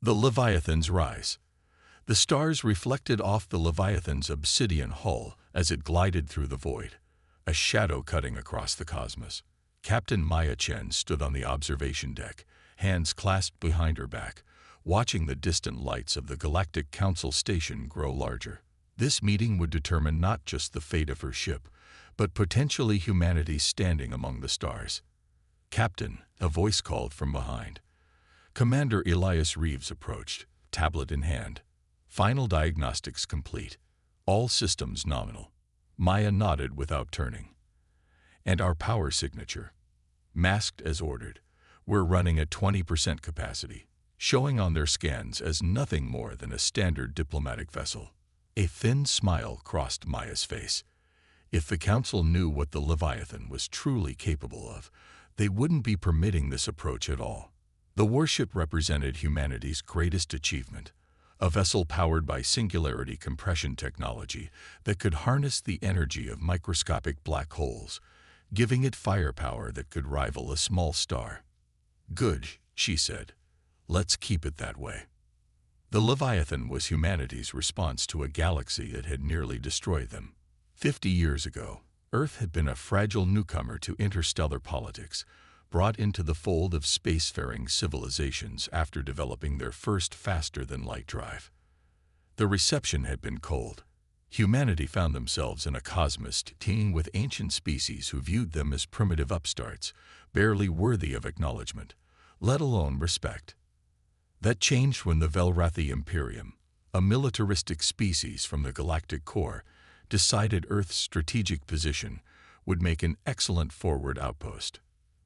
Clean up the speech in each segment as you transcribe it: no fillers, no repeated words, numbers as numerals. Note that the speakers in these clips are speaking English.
The Leviathan's rise. The stars reflected off the Leviathan's obsidian hull as it glided through the void, a shadow cutting across the cosmos. Captain Maya Chen stood on the observation deck, hands clasped behind her back, watching the distant lights of the Galactic Council station grow larger. This meeting would determine not just the fate of her ship, but potentially humanity's standing among the stars. "Captain," a voice called from behind. Commander Elias Reeves approached, tablet in hand. Final diagnostics complete. All systems nominal. Maya nodded without turning. "And our power signature?" "Masked as ordered. We're running at 20% capacity, showing on their scans as nothing more than a standard diplomatic vessel." A thin smile crossed Maya's face. If the Council knew what the Leviathan was truly capable of, they wouldn't be permitting this approach at all. The warship represented humanity's greatest achievement, a vessel powered by singularity compression technology that could harness the energy of microscopic black holes, giving it firepower that could rival a small star. "Good," she said. "Let's keep it that way." The Leviathan was humanity's response to a galaxy that had nearly destroyed them. 50 years ago, Earth had been a fragile newcomer to interstellar politics, brought into the fold of spacefaring civilizations after developing their first faster-than-light drive. The reception had been cold. Humanity found themselves in a cosmos teeming with ancient species who viewed them as primitive upstarts, barely worthy of acknowledgement, let alone respect. That changed when the Velrathi Imperium, a militaristic species from the galactic core, decided Earth's strategic position would make an excellent forward outpost.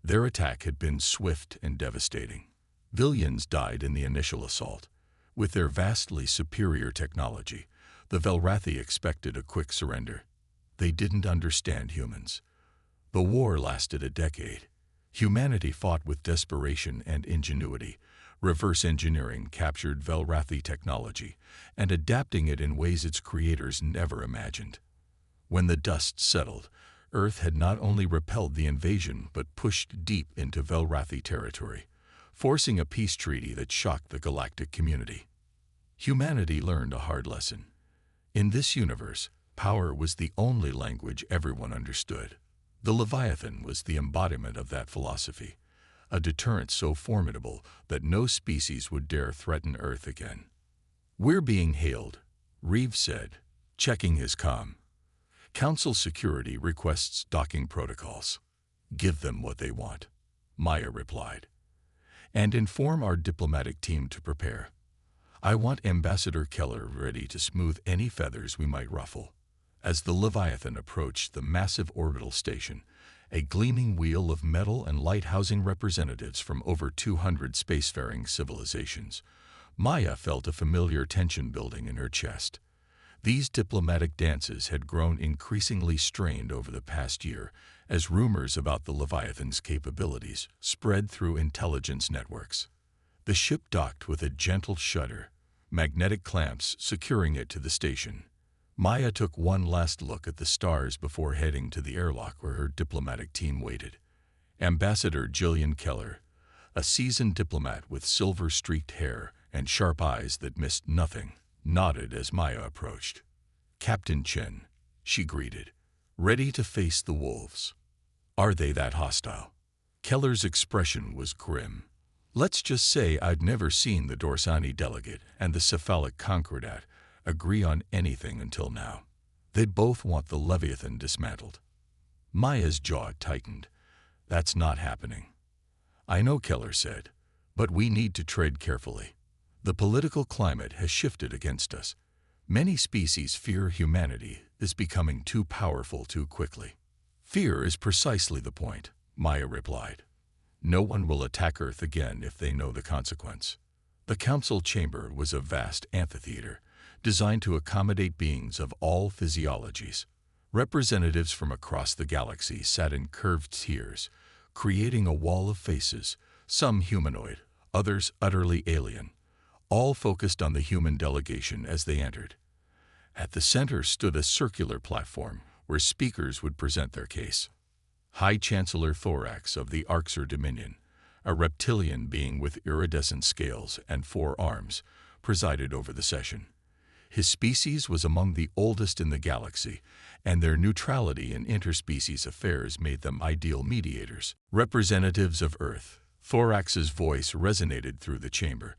Their attack had been swift and devastating. Billions died in the initial assault. With their vastly superior technology, the Velrathi expected a quick surrender. They didn't understand humans. The war lasted a decade. Humanity fought with desperation and ingenuity, reverse engineering captured Velrathi technology and adapting it in ways its creators never imagined. When the dust settled, Earth had not only repelled the invasion but pushed deep into Velrathi territory, forcing a peace treaty that shocked the galactic community. Humanity learned a hard lesson. In this universe, power was the only language everyone understood. The Leviathan was the embodiment of that philosophy, a deterrent so formidable that no species would dare threaten Earth again. "We're being hailed," Reeves said, checking his comm. "Council security requests docking protocols." "Give them what they want," Maya replied. "And inform our diplomatic team to prepare. I want Ambassador Keller ready to smooth any feathers we might ruffle." As the Leviathan approached the massive orbital station, a gleaming wheel of metal and light housing representatives from over 200 spacefaring civilizations, Maya felt a familiar tension building in her chest. These diplomatic dances had grown increasingly strained over the past year as rumors about the Leviathan's capabilities spread through intelligence networks. The ship docked with a gentle shudder, magnetic clamps securing it to the station. Maya took one last look at the stars before heading to the airlock where her diplomatic team waited. Ambassador Jillian Keller, a seasoned diplomat with silver-streaked hair and sharp eyes that missed nothing, nodded as Maya approached. "Captain Chen," she greeted, "ready to face the wolves." "Are they that hostile?" Keller's expression was grim. "Let's just say I'd never seen the Dorsani delegate and the cephalic Concordat agree on anything until now. They'd both want the Leviathan dismantled." Maya's jaw tightened. "That's not happening." "I know," Keller said, "but we need to tread carefully. The political climate has shifted against us. Many species fear humanity is becoming too powerful too quickly." "Fear is precisely the point," Maya replied. "No one will attack Earth again if they know the consequence." The council chamber was a vast amphitheater, designed to accommodate beings of all physiologies. Representatives from across the galaxy sat in curved tiers, creating a wall of faces, some humanoid, others utterly alien, all focused on the human delegation as they entered. At the center stood a circular platform where speakers would present their case. High Chancellor Thorax of the Arxer Dominion, a reptilian being with iridescent scales and 4 arms, presided over the session. His species was among the oldest in the galaxy, and their neutrality in interspecies affairs made them ideal mediators. Representatives of Earth. Thorax's voice resonated through the chamber,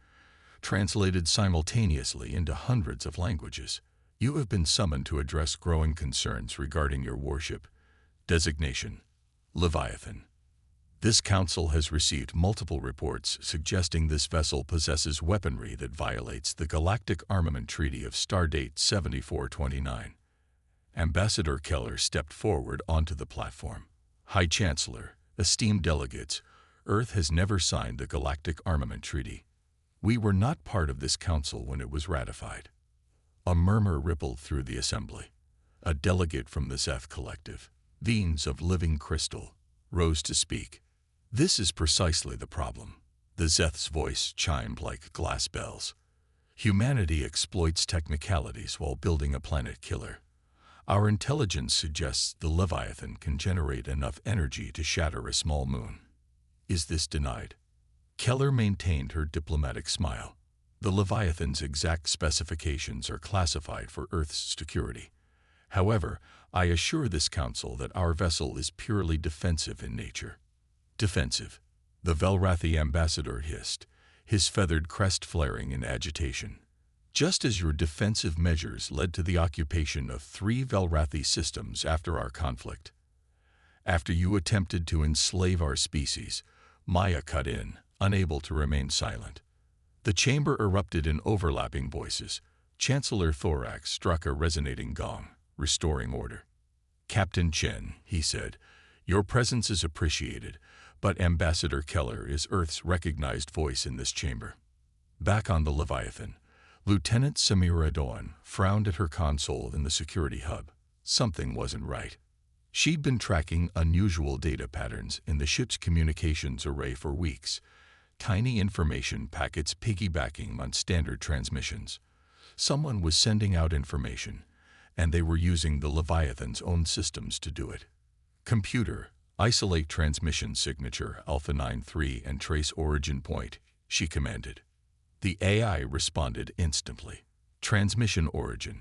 translated simultaneously into hundreds of languages. You have been summoned to address growing concerns regarding your warship. Designation: Leviathan. This council has received multiple reports suggesting this vessel possesses weaponry that violates the Galactic Armament Treaty of Stardate 7429. Ambassador Keller stepped forward onto the platform. High Chancellor, esteemed delegates, Earth has never signed the Galactic Armament Treaty. We were not part of this council when it was ratified. A murmur rippled through the assembly. A delegate from the Zeth Collective, Veins of Living Crystal, rose to speak. This is precisely the problem. The Zeth's voice chimed like glass bells. Humanity exploits technicalities while building a planet killer. Our intelligence suggests the Leviathan can generate enough energy to shatter a small moon. Is this denied? Keller maintained her diplomatic smile. The Leviathan's exact specifications are classified for Earth's security. However, I assure this council that our vessel is purely defensive in nature. Defensive, the Velrathi ambassador hissed, his feathered crest flaring in agitation. Just as your defensive measures led to the occupation of 3 Velrathi systems after our conflict. After you attempted to enslave our species, Maya cut in, unable to remain silent. The chamber erupted in overlapping voices. Chancellor Thorax struck a resonating gong, restoring order. Captain Chen, he said, your presence is appreciated, but Ambassador Keller is Earth's recognized voice in this chamber. Back on the Leviathan, Lieutenant Samira Doan frowned at her console in the security hub. Something wasn't right. She'd been tracking unusual data patterns in the ship's communications array for weeks, tiny information packets piggybacking on standard transmissions. Someone was sending out information, and they were using the Leviathan's own systems to do it. Computer, isolate transmission signature Alpha 93 and trace origin point, she commanded. The AI responded instantly. Transmission origin.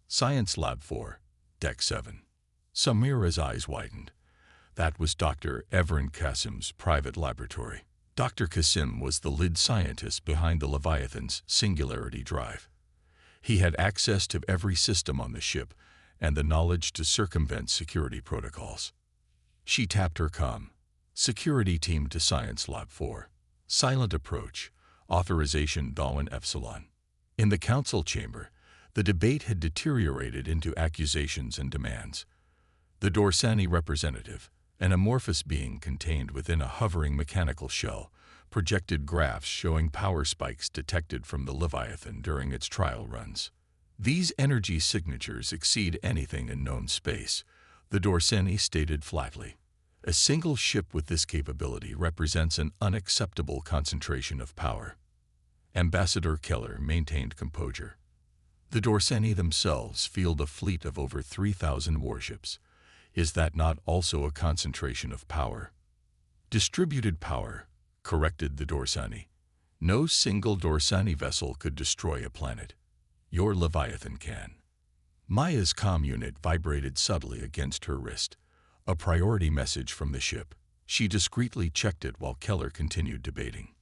Science Lab 4, Deck 7. Samira's eyes widened. That was Dr. Evren Kasim's private laboratory. Dr. Kasim was the lead scientist behind the Leviathan's singularity drive. He had access to every system on the ship and the knowledge to circumvent security protocols. She tapped her comm. Security team to Science Lab 4. Silent approach. Authorization Darwin Epsilon. In the council chamber, the debate had deteriorated into accusations and demands. The Dorsani representative, an amorphous being contained within a hovering mechanical shell, projected graphs showing power spikes detected from the Leviathan during its trial runs. These energy signatures exceed anything in known space, the Dorsani stated flatly. A single ship with this capability represents an unacceptable concentration of power. Ambassador Keller maintained composure. The Dorsani themselves field a fleet of over 3,000 warships. Is that not also a concentration of power? Distributed power, corrected the Dorsani. No single Dorsani vessel could destroy a planet. Your Leviathan can. Maya's comm unit vibrated subtly against her wrist, a priority message from the ship. She discreetly checked it while Keller continued debating.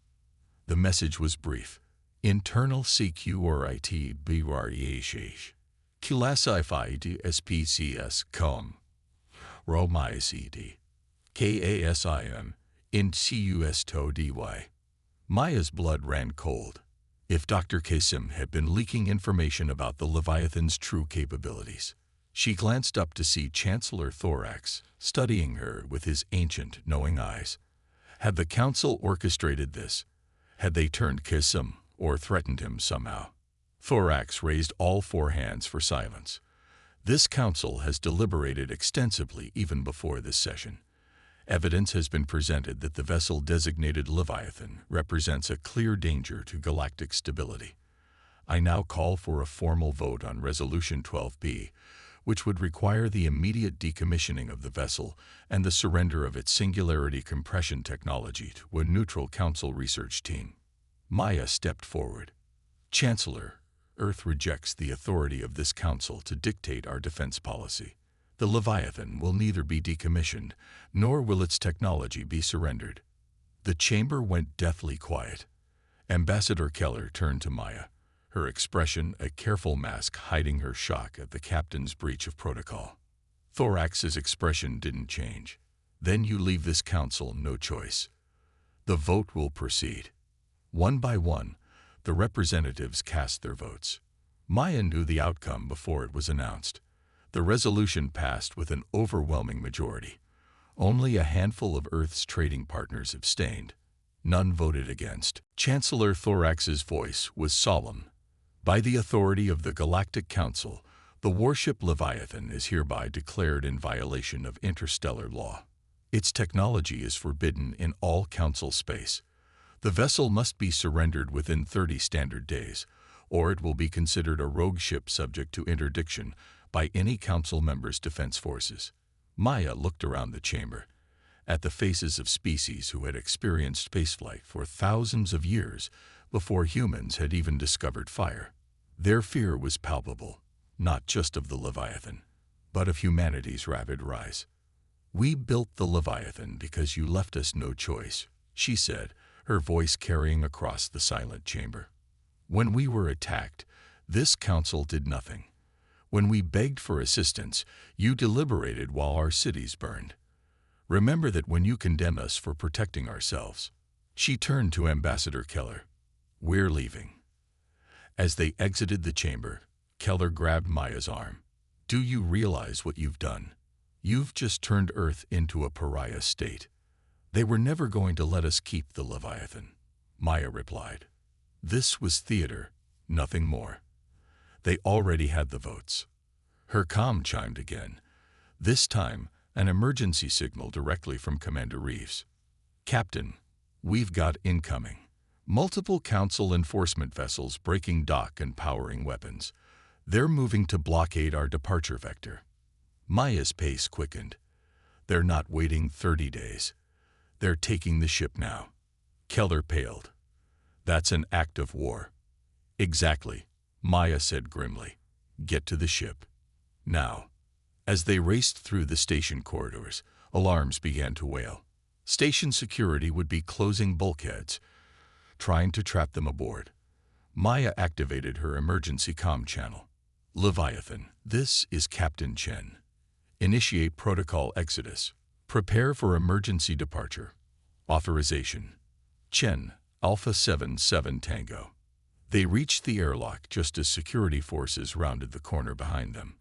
The message was brief. Internal CQRIT BREH. Sci-Fi SPCS com. ROMICD. KASIM. In CUS TO DY. Maya's blood ran cold. If Dr. Kasim had been leaking information about the Leviathan's true capabilities. She glanced up to see Chancellor Thorax, studying her with his ancient, knowing eyes. Had the council orchestrated this? Had they turned Kasim or threatened him somehow? Thorax raised all 4 hands for silence. This council has deliberated extensively even before this session. Evidence has been presented that the vessel designated Leviathan represents a clear danger to galactic stability. I now call for a formal vote on Resolution 12B, which would require the immediate decommissioning of the vessel and the surrender of its singularity compression technology to a neutral Council research team. Maya stepped forward. Chancellor, Earth rejects the authority of this Council to dictate our defense policy. The Leviathan will neither be decommissioned, nor will its technology be surrendered. The chamber went deathly quiet. Ambassador Keller turned to Maya, her expression a careful mask hiding her shock at the captain's breach of protocol. Thorax's expression didn't change. Then you leave this Council no choice. The vote will proceed. One by one, the representatives cast their votes. Maya knew the outcome before it was announced. The resolution passed with an overwhelming majority. Only a handful of Earth's trading partners abstained. None voted against. Chancellor Thorax's voice was solemn. By the authority of the Galactic Council, the warship Leviathan is hereby declared in violation of interstellar law. Its technology is forbidden in all Council space. The vessel must be surrendered within 30 standard days, or it will be considered a rogue ship subject to interdiction by any Council member's defense forces. Maya looked around the chamber, at the faces of species who had experienced spaceflight for thousands of years before humans had even discovered fire. Their fear was palpable, not just of the Leviathan, but of humanity's rapid rise. "We built the Leviathan because you left us no choice," she said, her voice carrying across the silent chamber. "When we were attacked, this Council did nothing. When we begged for assistance, you deliberated while our cities burned. Remember that when you condemn us for protecting ourselves." She turned to Ambassador Keller. "We're leaving." As they exited the chamber, Keller grabbed Maya's arm. "Do you realize what you've done? You've just turned Earth into a pariah state." "They were never going to let us keep the Leviathan," Maya replied. "This was theater, nothing more. They already had the votes." Her comm chimed again, this time an emergency signal directly from Commander Reeves. "Captain, we've got incoming. Multiple Council enforcement vessels breaking dock and powering weapons. They're moving to blockade our departure vector." Maya's pace quickened. "They're not waiting 30 days. They're taking the ship now." Keller paled. "That's an act of war." "Exactly," Maya said grimly. "Get to the ship. Now." As they raced through the station corridors, alarms began to wail. Station security would be closing bulkheads, trying to trap them aboard. Maya activated her emergency comm channel. "Leviathan, this is Captain Chen. Initiate protocol exodus. Prepare for emergency departure. Authorization. Chen, Alpha 77 Tango." They reached the airlock just as security forces rounded the corner behind them.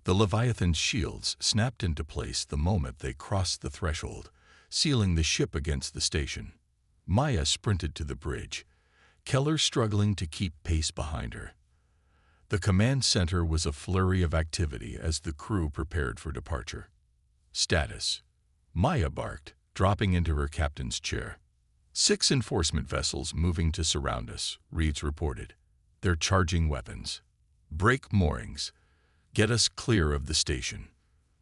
The Leviathan's shields snapped into place the moment they crossed the threshold, sealing the ship against the station. Maya sprinted to the bridge, Keller struggling to keep pace behind her. The command center was a flurry of activity as the crew prepared for departure. "Status," Maya barked, dropping into her captain's chair. 6 enforcement vessels moving to surround us, Reeves reported. "They're charging weapons. Break moorings. Get us clear of the station."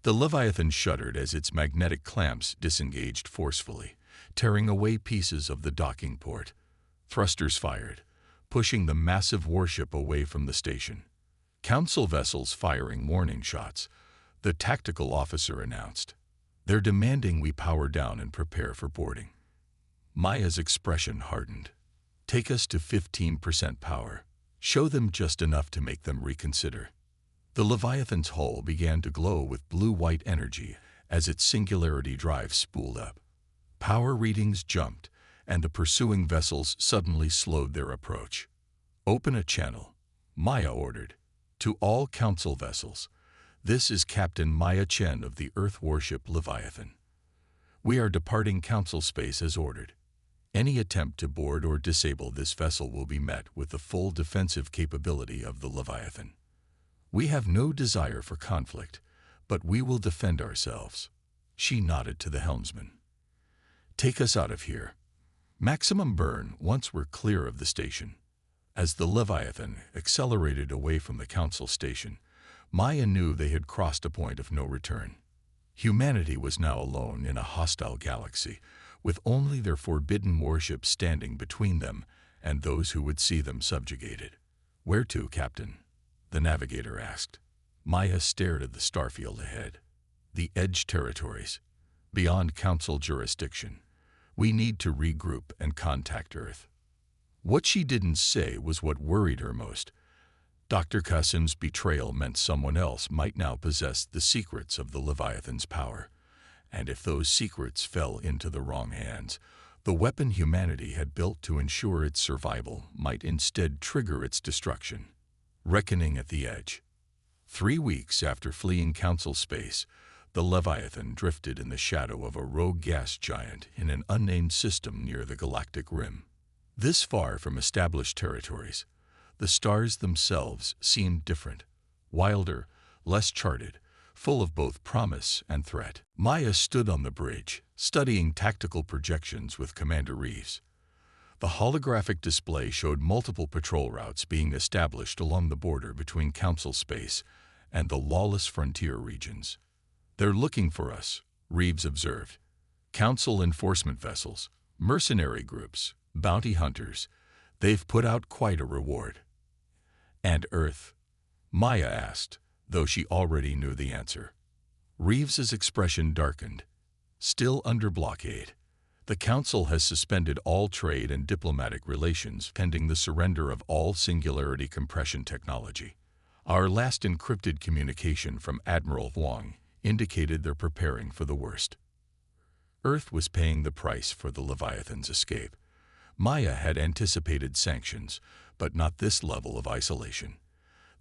The Leviathan shuddered as its magnetic clamps disengaged forcefully, tearing away pieces of the docking port. Thrusters fired, pushing the massive warship away from the station. "Council vessels firing warning shots," the tactical officer announced. "They're demanding we power down and prepare for boarding." Maya's expression hardened. "Take us to 15% power. Show them just enough to make them reconsider." The Leviathan's hull began to glow with blue-white energy as its singularity drive spooled up. Power readings jumped, and the pursuing vessels suddenly slowed their approach. "Open a channel," Maya ordered. "To all Council vessels. This is Captain Maya Chen of the Earth warship Leviathan. We are departing Council space as ordered. Any attempt to board or disable this vessel will be met with the full defensive capability of the Leviathan. We have no desire for conflict, but we will defend ourselves." She nodded to the helmsman. "Take us out of here. Maximum burn once we're clear of the station." As the Leviathan accelerated away from the Council station, Maya knew they had crossed a point of no return. Humanity was now alone in a hostile galaxy, with only their forbidden warships standing between them and those who would see them subjugated. "Where to, Captain?" the navigator asked. Maya stared at the starfield ahead. "The Edge territories, beyond Council jurisdiction. We need to regroup and contact Earth." What she didn't say was what worried her most. Dr. Qasim's betrayal meant someone else might now possess the secrets of the Leviathan's power. And if those secrets fell into the wrong hands, the weapon humanity had built to ensure its survival might instead trigger its destruction. Reckoning at the Edge. 3 weeks after fleeing Council space, the Leviathan drifted in the shadow of a rogue gas giant in an unnamed system near the galactic rim. This far from established territories, the stars themselves seemed different, wilder, less charted, full of both promise and threat. Maya stood on the bridge, studying tactical projections with Commander Reeves. The holographic display showed multiple patrol routes being established along the border between Council space and the lawless frontier regions. "They're looking for us," Reeves observed. "Council enforcement vessels, mercenary groups, bounty hunters. They've put out quite a reward." "And Earth?" Maya asked, though she already knew the answer. Reeves's expression darkened. "Still under blockade. The Council has suspended all trade and diplomatic relations pending the surrender of all singularity compression technology. Our last encrypted communication from Admiral Huang indicated they're preparing for the worst." Earth was paying the price for the Leviathan's escape. Maya had anticipated sanctions, but not this level of isolation.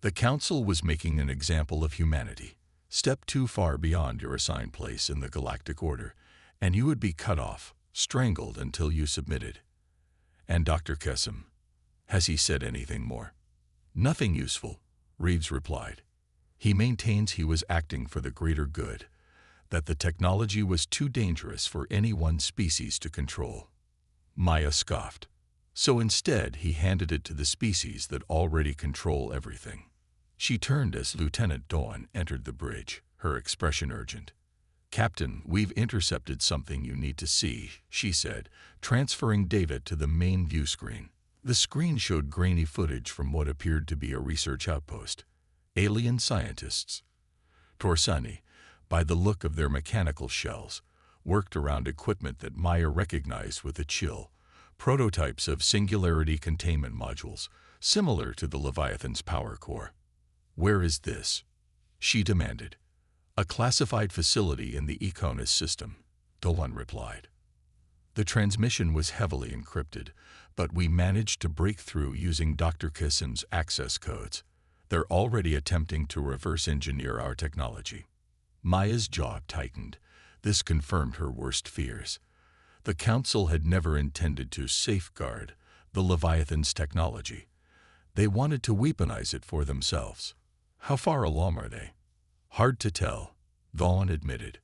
The Council was making an example of humanity. Step too far beyond your assigned place in the galactic order, and you would be cut off, strangled until you submitted. "And Dr. Qasim? Has he said anything more?" "Nothing useful," Reeves replied. "He maintains he was acting for the greater good, that the technology was too dangerous for any one species to control." Maya scoffed. "So instead he handed it to the species that already control everything." She turned as Lieutenant Dawn entered the bridge, her expression urgent. "Captain, we've intercepted something you need to see," she said, transferring data to the main view screen. The screen showed grainy footage from what appeared to be a research outpost. Alien scientists, Torsani, by the look of their mechanical shells, worked around equipment that Maya recognized with a chill, prototypes of singularity containment modules, similar to the Leviathan's power core. "Where is this?" she demanded. "A classified facility in the Econis system," Dolan replied. "The transmission was heavily encrypted, but we managed to break through using Dr. Qasim's access codes. They're already attempting to reverse engineer our technology." Maya's jaw tightened. This confirmed her worst fears. The Council had never intended to safeguard the Leviathan's technology. They wanted to weaponize it for themselves. "How far along are they?" "Hard to tell," Dawn admitted.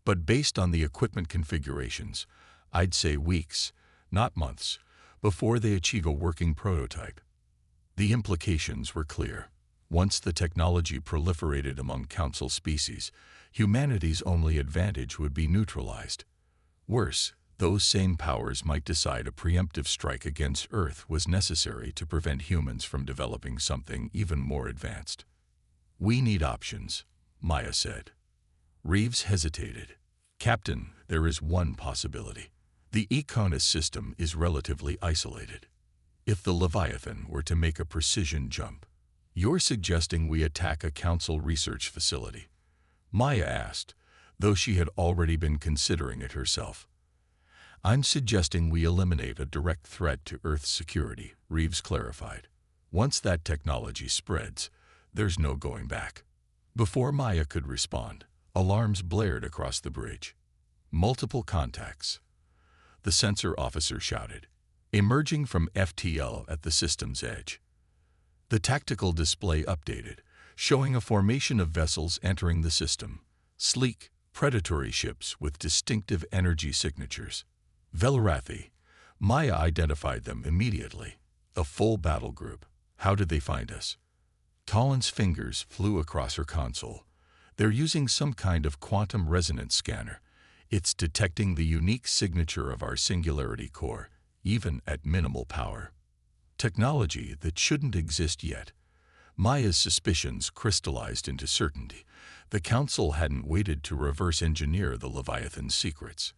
"But based on the equipment configurations, I'd say weeks, not months, before they achieve a working prototype." The implications were clear. Once the technology proliferated among Council species, humanity's only advantage would be neutralized. Worse, those same powers might decide a preemptive strike against Earth was necessary to prevent humans from developing something even more advanced. "We need options," Maya said. Reeves hesitated. "Captain, there is one possibility. The Econis system is relatively isolated. If the Leviathan were to make a precision jump." "You're suggesting we attack a Council research facility?" Maya asked, though she had already been considering it herself. "I'm suggesting we eliminate a direct threat to Earth's security," Reeves clarified. "Once that technology spreads, there's no going back." Before Maya could respond, alarms blared across the bridge. "Multiple contacts," the sensor officer shouted, emerging from FTL at the system's edge. The tactical display updated, showing a formation of vessels entering the system, sleek, predatory ships with distinctive energy signatures. Velarathi. Maya identified them immediately. A full battle group. "How did they find us?" Talon's fingers flew across her console. They're using some kind of quantum resonance scanner. It's detecting the unique signature of our singularity core, even at minimal power. Technology that shouldn't exist yet. Maya's suspicions crystallized into certainty. The Council hadn't waited to reverse engineer the Leviathan's secrets.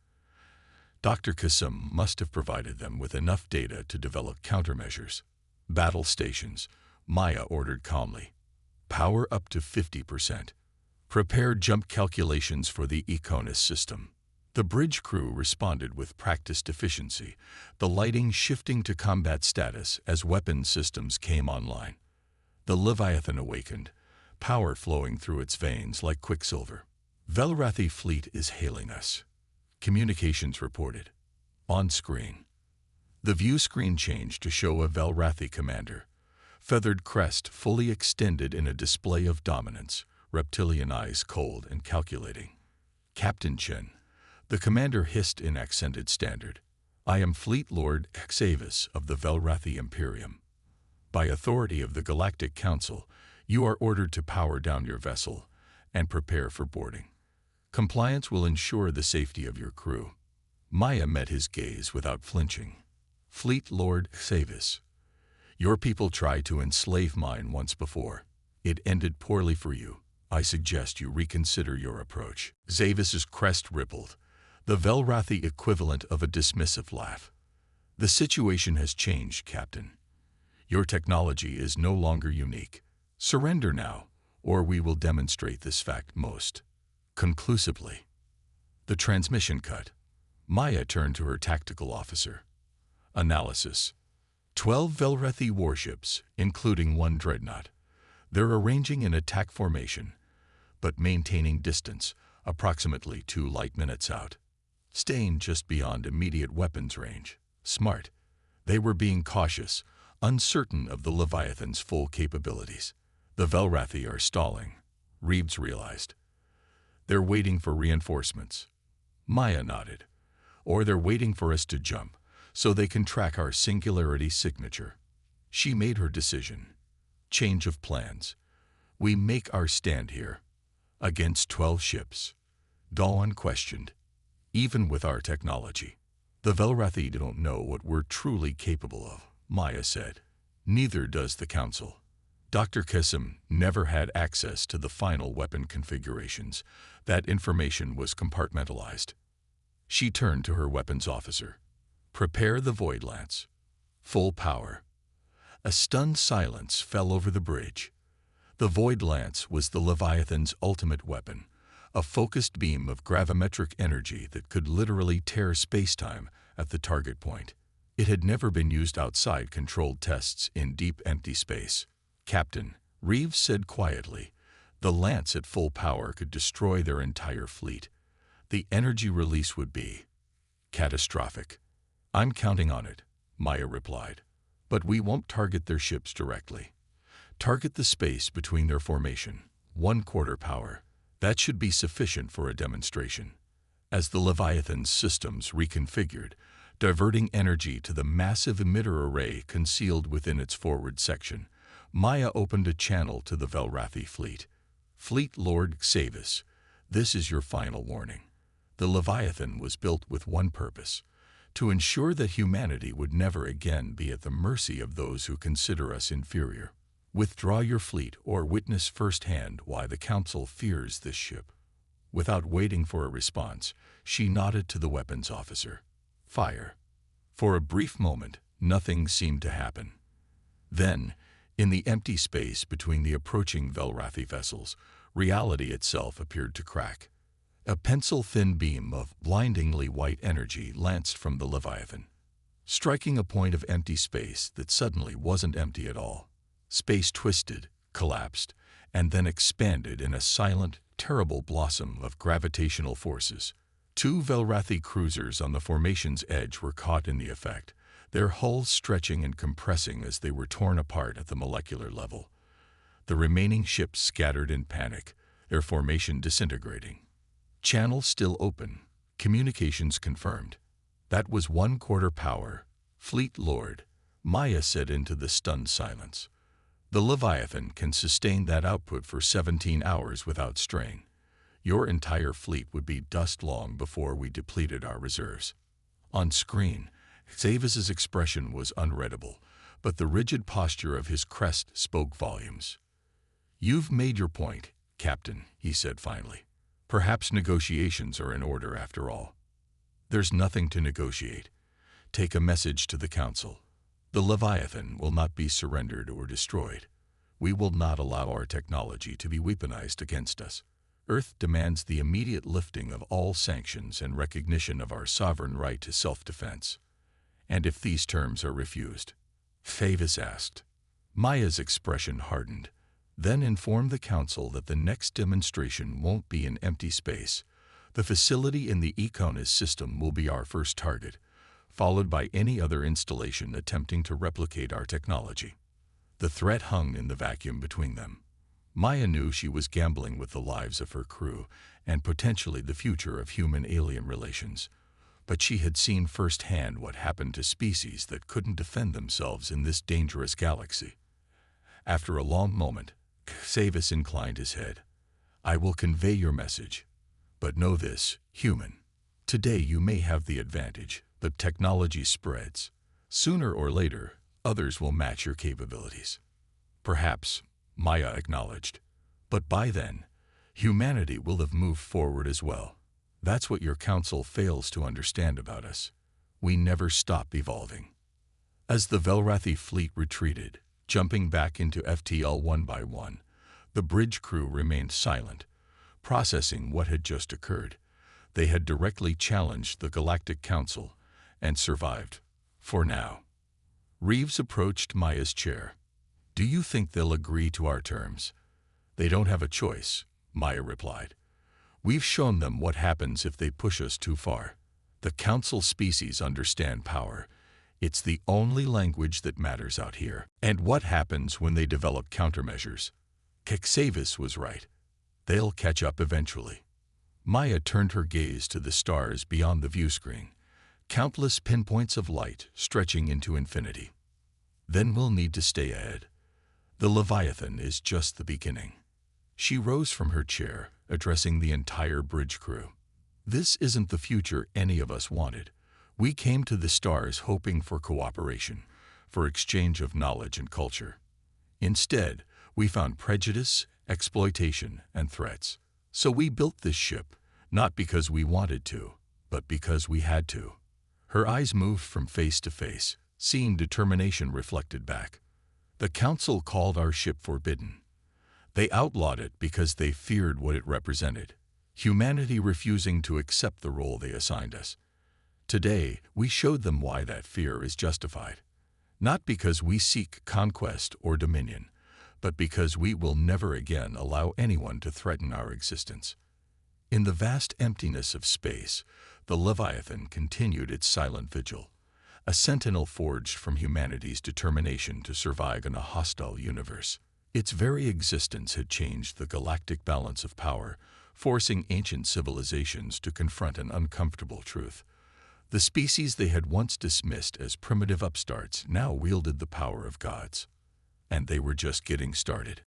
Dr. Kasum must have provided them with enough data to develop countermeasures. Battle stations, Maya ordered calmly. Power up to 50%. Prepare jump calculations for the Econis system. The bridge crew responded with practiced efficiency, the lighting shifting to combat status as weapon systems came online. The Leviathan awakened, power flowing through its veins like quicksilver. Velrathi fleet is hailing us. Communications reported. On screen. The view screen changed to show a Velrathi commander. Feathered crest fully extended in a display of dominance, reptilian eyes cold and calculating. Captain Chen. The commander hissed in accented standard. I am Fleet Lord Xavis of the Velrathi Imperium. By authority of the Galactic Council, you are ordered to power down your vessel and prepare for boarding. Compliance will ensure the safety of your crew. Maya met his gaze without flinching. Fleet Lord Xavis. Your people tried to enslave mine once before. It ended poorly for you. I suggest you reconsider your approach. Xavis's crest rippled, the Velrathi equivalent of a dismissive laugh. The situation has changed, Captain. Your technology is no longer unique. Surrender now, or we will demonstrate this fact most conclusively. The transmission cut. Maya turned to her tactical officer. Analysis. 12 Velrathi warships, including one dreadnought. They're arranging in attack formation, but maintaining distance, approximately 2 light minutes out. Staying just beyond immediate weapons range. Smart. They were being cautious, uncertain of the Leviathan's full capabilities. The Velrathi are stalling, Reeves realized. They're waiting for reinforcements. Maya nodded. Or they're waiting for us to jump, so they can track our singularity signature. She made her decision. Change of plans. We make our stand here. Against 12 ships. Dawn questioned. Even with our technology. The Velrathi don't know what we're truly capable of, Maya said. Neither does the Council. Dr. Kasum never had access to the final weapon configurations. That information was compartmentalized. She turned to her weapons officer. Prepare the Void Lance. Full power. A stunned silence fell over the bridge. The Void Lance was the Leviathan's ultimate weapon, a focused beam of gravimetric energy that could literally tear space-time at the target point. It had never been used outside controlled tests in deep empty space. Captain, Reeves said quietly, the Lance at full power could destroy their entire fleet. The energy release would be catastrophic. I'm counting on it, Maya replied. But we won't target their ships directly. Target the space between their formation, 1/4 power. That should be sufficient for a demonstration. As the Leviathan's systems reconfigured, diverting energy to the massive emitter array concealed within its forward section, Maya opened a channel to the Velrathi fleet. Fleet Lord Xavis, this is your final warning. The Leviathan was built with one purpose, to ensure that humanity would never again be at the mercy of those who consider us inferior. Withdraw your fleet or witness firsthand why the Council fears this ship. Without waiting for a response, she nodded to the weapons officer. Fire. For a brief moment, nothing seemed to happen. Then, in the empty space between the approaching Velrathi vessels, reality itself appeared to crack. A pencil-thin beam of blindingly white energy lanced from the Leviathan, striking a point of empty space that suddenly wasn't empty at all. Space twisted, collapsed, and then expanded in a silent, terrible blossom of gravitational forces. 2 Velrathi cruisers on the formation's edge were caught in the effect, their hulls stretching and compressing as they were torn apart at the molecular level. The remaining ships scattered in panic, their formation disintegrating. Channel still open. Communications confirmed. That was 1/4 power. Fleet Lord, Maya said into the stunned silence. The Leviathan can sustain that output for 17 hours without strain. Your entire fleet would be dust long before we depleted our reserves. On screen, Xavis's expression was unreadable, but the rigid posture of his crest spoke volumes. "You've made your point, Captain," he said finally. "Perhaps negotiations are in order after all." "There's nothing to negotiate. Take a message to the Council. The Leviathan will not be surrendered or destroyed. We will not allow our technology to be weaponized against us. Earth demands the immediate lifting of all sanctions and recognition of our sovereign right to self-defense." "And if these terms are refused?" Xavis asked. Maya's expression hardened. "Then inform the Council that the next demonstration won't be an empty space. The facility in the Econis system will be our first target, followed by any other installation attempting to replicate our technology." The threat hung in the vacuum between them. Maya knew she was gambling with the lives of her crew and potentially the future of human-alien relations, but she had seen firsthand what happened to species that couldn't defend themselves in this dangerous galaxy. After a long moment, Xavis inclined his head. "I will convey your message. But know this, human. Today you may have the advantage, but technology spreads. Sooner or later, others will match your capabilities." "Perhaps," Maya acknowledged. "But by then, humanity will have moved forward as well. That's what your Council fails to understand about us. We never stop evolving." As the Velrathi fleet retreated, jumping back into FTL one by one, the bridge crew remained silent, processing what had just occurred. They had directly challenged the Galactic Council and survived, for now. Reeves approached Maya's chair. "Do you think they'll agree to our terms?" "They don't have a choice," Maya replied. "We've shown them what happens if they push us too far. The Council species understand power. It's the only language that matters out here. And what happens when they develop countermeasures?" Xavis was right. They'll catch up eventually. Maya turned her gaze to the stars beyond the view screen, countless pinpoints of light stretching into infinity. "Then we'll need to stay ahead. The Leviathan is just the beginning." She rose from her chair, addressing the entire bridge crew. "This isn't the future any of us wanted. We came to the stars hoping for cooperation, for exchange of knowledge and culture. Instead, we found prejudice, exploitation, and threats. So we built this ship, not because we wanted to, but because we had to." Her eyes moved from face to face, seeing determination reflected back. "The Council called our ship forbidden. They outlawed it because they feared what it represented, humanity refusing to accept the role they assigned us. Today, we showed them why that fear is justified. Not because we seek conquest or dominion, but because we will never again allow anyone to threaten our existence." In the vast emptiness of space, the Leviathan continued its silent vigil, a sentinel forged from humanity's determination to survive in a hostile universe. Its very existence had changed the galactic balance of power, forcing ancient civilizations to confront an uncomfortable truth. The species they had once dismissed as primitive upstarts now wielded the power of gods. And they were just getting started.